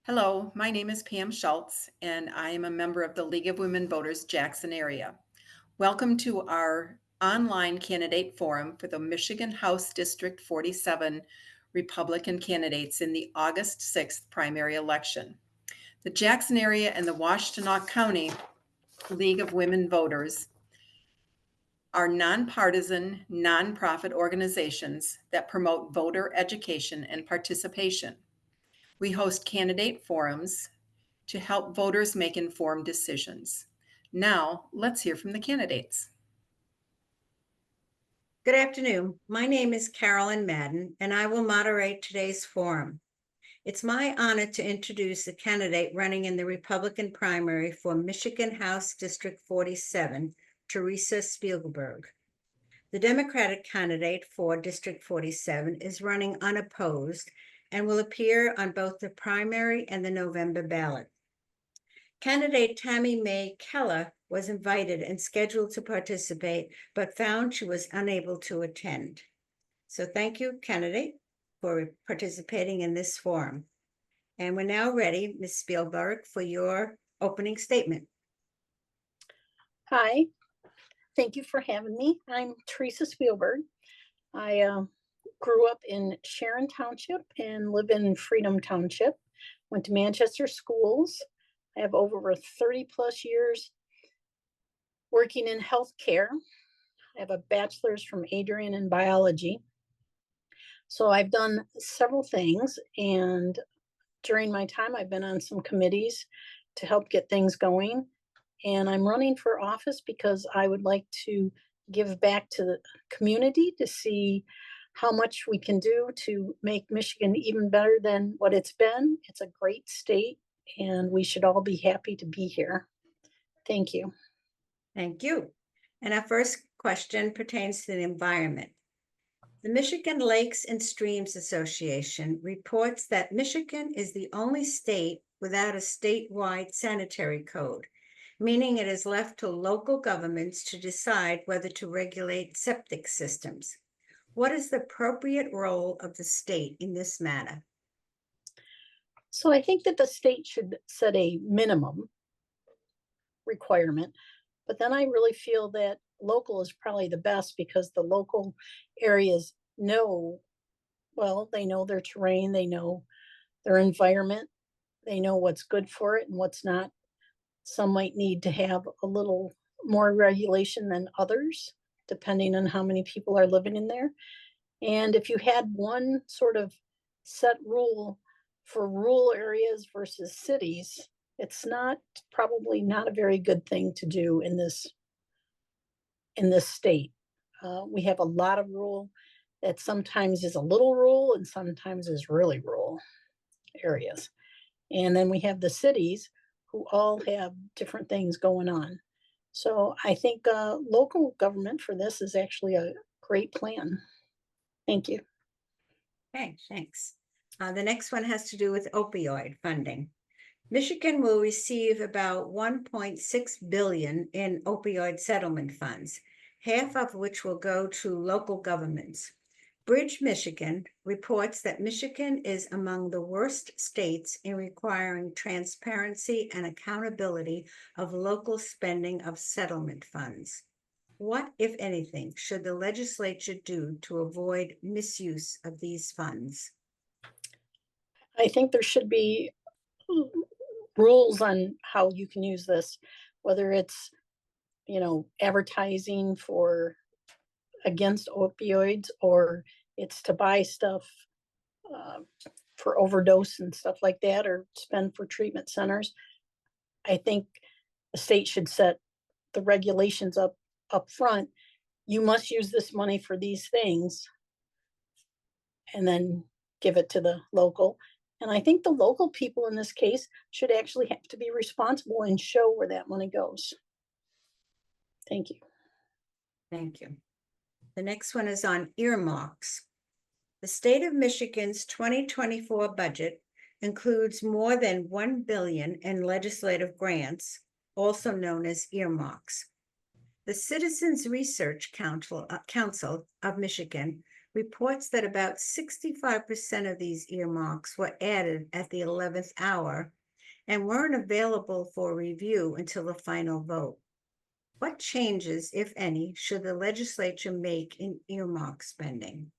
Hello, my name is Pam Schultz, and I am a member of the League of Women Voters Jackson Area. Welcome to our online candidate forum for the Michigan House District 47 Republican candidates in the August 6th primary election. The Jackson Area and the Washtenaw County League of Women Voters are nonpartisan, nonprofit organizations that promote voter education and participation. We host candidate forums to help voters make informed decisions. Now, let's hear from the candidates. Good afternoon. My name is Carolyn Madden, and I will moderate today's forum. It's my honor to introduce the candidate running in the Republican primary for Michigan House District 47, Teresa Spiegelman. The Democratic candidate for District 47 is running unopposed and will appear on both the primary and the November ballot. Candidate Tammy Keller was invited and scheduled to participate, but found she was unable to attend. So thank you, candidate, for participating in this forum. And we're now ready, Ms. Spielberg, for your opening statement. Hi, thank you for having me. I'm Teresa Spielberg. I grew up in Sharon Township and live in Freedom Township. Went to Manchester schools. I have over 30 plus years working in healthcare. I have a bachelor's from Adrian in biology. So I've done several things, and during my time, I've been on some committees to help get things going. And I'm running for office because I would like to give back to the community to see how much we can do to make Michigan even better than what it's been. It's a great state, and we should all be happy to be here. Thank you. Thank you. And our first question pertains to the environment. The Michigan Lakes and Streams Association reports that Michigan is the only state without a statewide sanitary code, meaning it is left to local governments to decide whether to regulate septic systems. What is the appropriate role of the state in this matter? So I think that the state should set a minimum requirement, but then I really feel that local is probably the best because the local areas know, well, they know their terrain, they know their environment, they know what's good for it and what's not. Some might need to have a little more regulation than others, depending on how many people are living in there. And if you had one sort of set rule for rural areas versus cities, it's probably not a very good thing to do in this state. We have a lot of rural that sometimes is a little rural and sometimes is really rural areas. And then we have the cities who all have different things going on. So I think local government for this is actually a great plan. Thank you. Okay, thanks. The next one has to do with opioid funding. Michigan will receive about $1.6 billion in opioid settlement funds, half of which will go to local governments. Bridge, Michigan reports that Michigan is among the worst states in requiring transparency and accountability of local spending of settlement funds. What, if anything, should the legislature do to avoid misuse of these funds? I think there should be rules on how you can use this, whether it's, advertising against opioids, or it's to buy stuff for overdose and stuff like that, or spend for treatment centers. I think the state should set the regulations up front. You must use this money for these things, and then give it to the local. And I think the local people in this case should actually have to be responsible and show where that money goes. Thank you. Thank you. The next one is on earmarks. The state of Michigan's 2024 budget includes more than $1 billion in legislative grants, also known as earmarks. The Citizens Research Council of Michigan reports that about 65% of these earmarks were added at the 11th hour and weren't available for review until the final vote. What changes, if any, should the legislature make in earmark spending?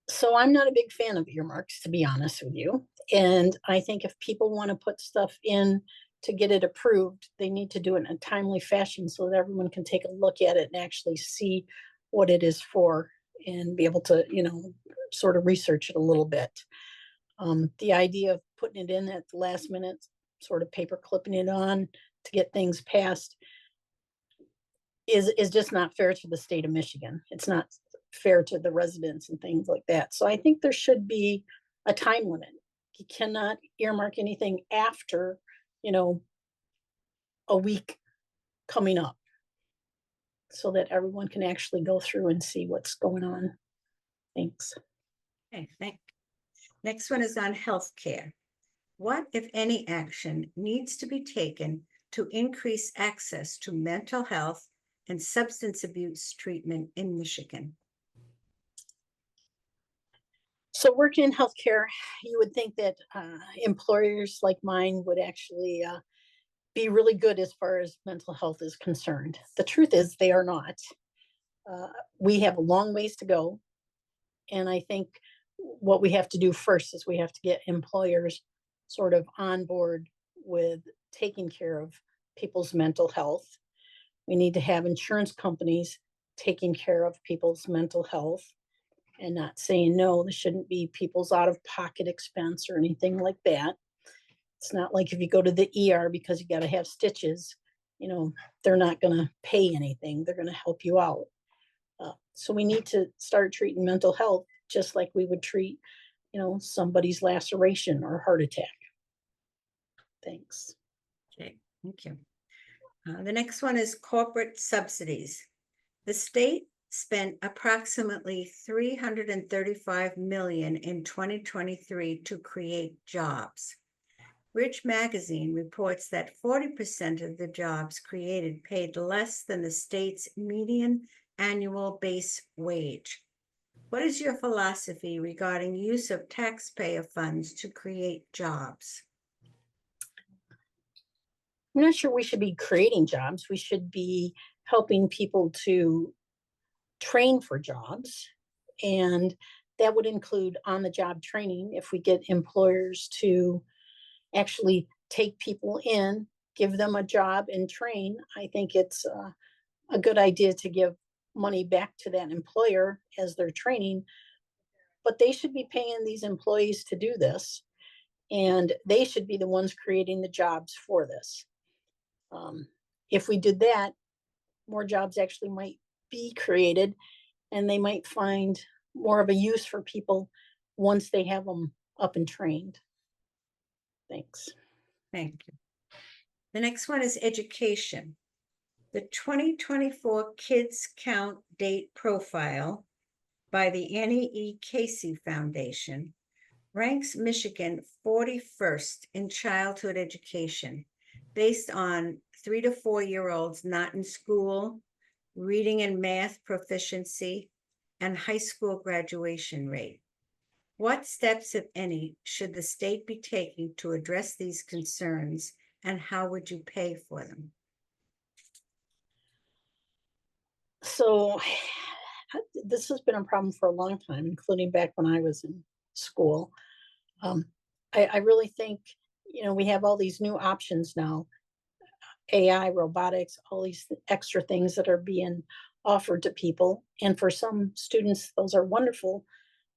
So I'm not a big fan of earmarks, to be honest with you. And I think if people want to put stuff in to get it approved, they need to do it in a timely fashion so that everyone can take a look at it and actually see what it is for and be able to, sort of research it a little bit. The idea of putting it in at the last minute, sort of paper clipping it on to get things passed is just not fair to the state of Michigan. It's not fair to the residents and things like that. So I think there should be a time limit. You cannot earmark anything after, a week coming up so that everyone can actually go through and see what's going on. Thanks. Okay, next one is on healthcare. What, if any, action needs to be taken to increase access to mental health and substance abuse treatment in Michigan? So working in healthcare, you would think that employers like mine would actually be really good as far as mental health is concerned. The truth is they are not. We have a long ways to go. And I think what we have to do first is we have to get employers sort of on board with taking care of people's mental health. We need to have insurance companies taking care of people's mental health and not saying, no, this shouldn't be people's out of pocket expense or anything like that. It's not like if you go to the ER because you got to have stitches, they're not going to pay anything. They're going to help you out. So we need to start treating mental health just like we would treat, somebody's laceration or heart attack. Thanks. Okay, thank you. The next one is corporate subsidies. The state spent approximately $335 million in 2023 to create jobs. Rich Magazine reports that 40% of the jobs created paid less than the state's median annual base wage. What is your philosophy regarding use of taxpayer funds to create jobs? I'm not sure we should be creating jobs. We should be helping people to train for jobs. And that would include on-the-job training. If we get employers to actually take people in, give them a job and train, I think it's a good idea to give money back to that employer as they're training. But they should be paying these employees to do this. And they should be the ones creating the jobs for this. If we did that, more jobs actually might be created and they might find more of a use for people once they have them up and trained. Thanks. Thank you. The next one is education. The 2024 Kids Count Date Profile by the Annie E. Casey Foundation ranks Michigan 41st in childhood education based on 3 to 4-year-olds not in school, reading and math proficiency, and high school graduation rate. What steps, if any, should the state be taking to address these concerns, and how would you pay for them? So this has been a problem for a long time, including back when I was in school. I really think, we have all these new options now, AI, robotics, all these extra things that are being offered to people. And for some students, those are wonderful.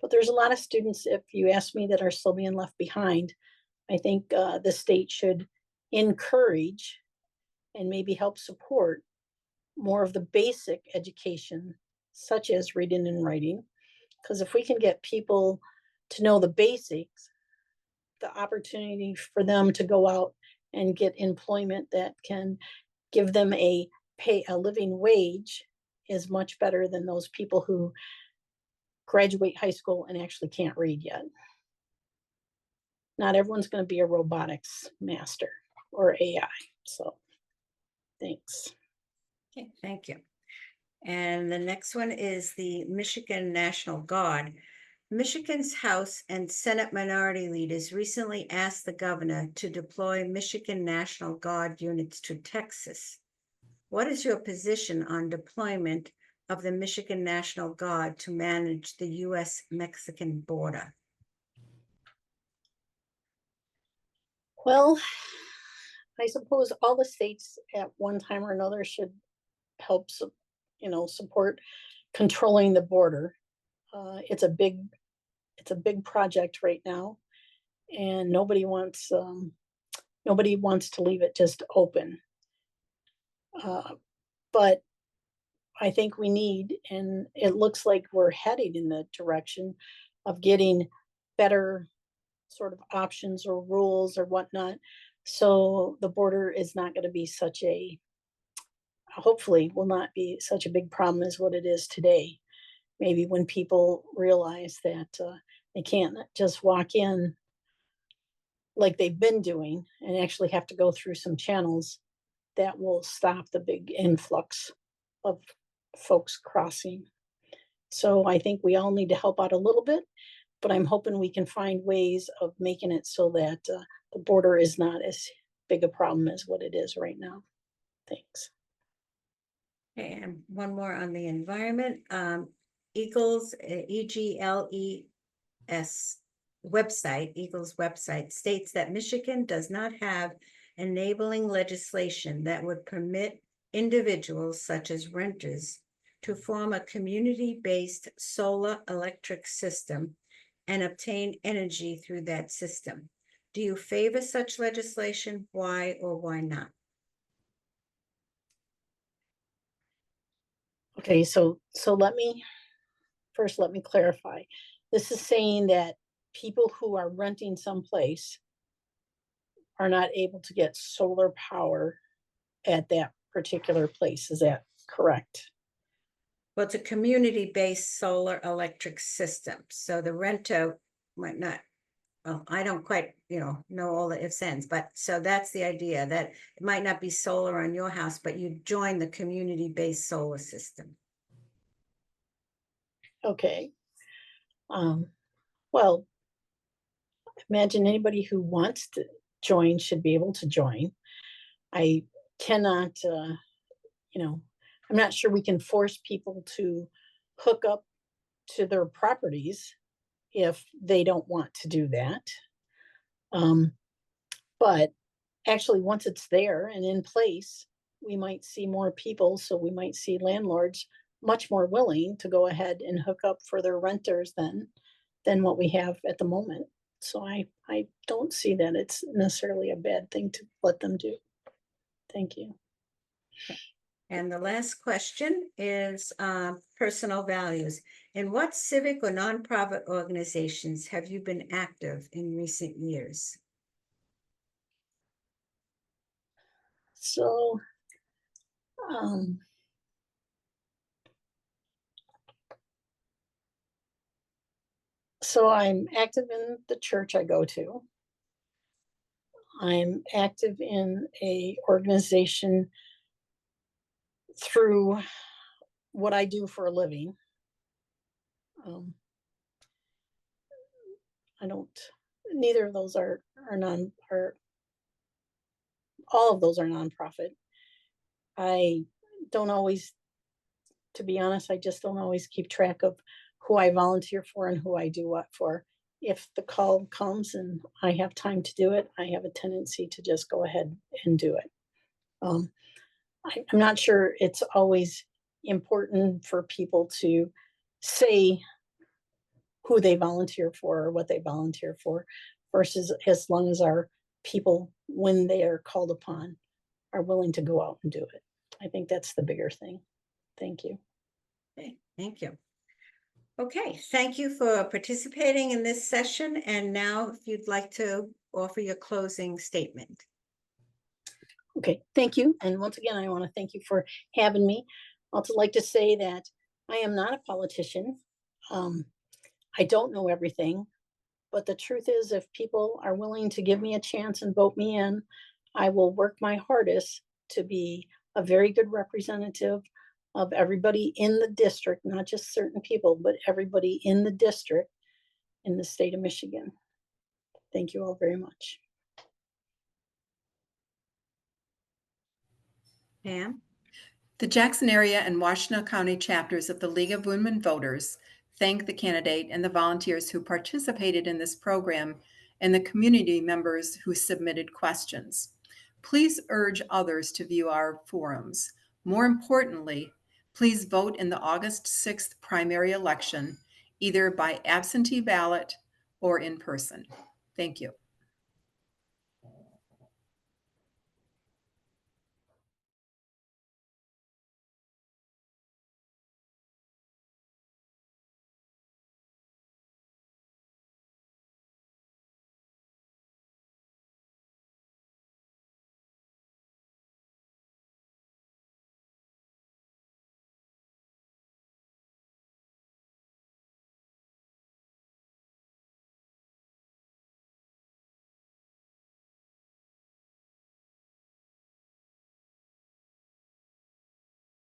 But there's a lot of students, if you ask me, that are still being left behind. I think the state should encourage and maybe help support more of the basic education, such as reading and writing. Because if we can get people to know the basics, the opportunity for them to go out and get employment that can give them a living wage is much better than those people who graduate high school and actually can't read yet. Not everyone's going to be a robotics master or AI. So thanks. Okay, thank you. And the next one is the Michigan National Guard. Michigan's House and Senate minority leaders recently asked the governor to deploy Michigan National Guard units to Texas. What is your position on deployment of the Michigan National Guard to manage the U.S.-Mexican border? Well, I suppose all the states at one time or another should help, support controlling the border. It's a big project right now, and nobody wants to leave it just open. But I think we need, and it looks like we're heading in the direction of getting better sort of options or rules or whatnot. So the border is not going to be hopefully will not be such a big problem as what it is today. Maybe when people realize that they can't just walk in like they've been doing and actually have to go through some channels, that will stop the big influx of folks crossing. So I think we all need to help out a little bit, but I'm hoping we can find ways of making it so that the border is not as big a problem as what it is right now. Thanks. And one more on the environment. Eagles, EGLES website, Eagles website states that Michigan does not have enabling legislation that would permit individuals such as renters to form a community-based solar electric system and obtain energy through that system. Do you favor such legislation? Why or why not? Okay, so let me clarify. This is saying that people who are renting someplace are not able to get solar power at that particular place. Is that correct? Well, it's a community-based solar electric system. So the renter might not, well, I don't quite, know all the ifs ands, but so that's the idea, that it might not be solar on your house, but you join the community-based solar system. Okay. Well, imagine anybody who wants to join should be able to join. I cannot, I'm not sure we can force people to hook up to their properties if they don't want to do that. But actually, once it's there and in place, we might see more people. So we might see landlords much more willing to go ahead and hook up for their renters than what we have at the moment. So I don't see that it's necessarily a bad thing to let them do. Thank you. And the last question is personal values. In what civic or nonprofit organizations have you been active in recent years? So I'm active in the church I go to. I'm active in a organization through what I do for a living. Neither of those are all of those are nonprofit. I don't always, to be honest, I just don't always keep track of who I volunteer for and who I do what for. If the call comes and I have time to do it, I have a tendency to just go ahead and do it. I'm not sure it's always important for people to say who they volunteer for or what they volunteer for, versus as long as our people, when they are called upon, are willing to go out and do it. I think that's the bigger thing. Thank you. Okay, thank you. Okay, thank you for participating in this session. And now if you'd like to offer your closing statement. Okay, thank you. And once again, I want to thank you for having me. I'd also like to say that I am not a politician. I don't know everything, but the truth is, if people are willing to give me a chance and vote me in, I will work my hardest to be a very good representative of everybody in the district, not just certain people, but everybody in the district in the state of Michigan. Thank you all very much. Pam? The Jackson Area and Washtenaw County chapters of the League of Women Voters thank the candidate and the volunteers who participated in this program and the community members who submitted questions. Please urge others to view our forums. More importantly, please vote in the August 6th primary election, either by absentee ballot or in person. Thank you.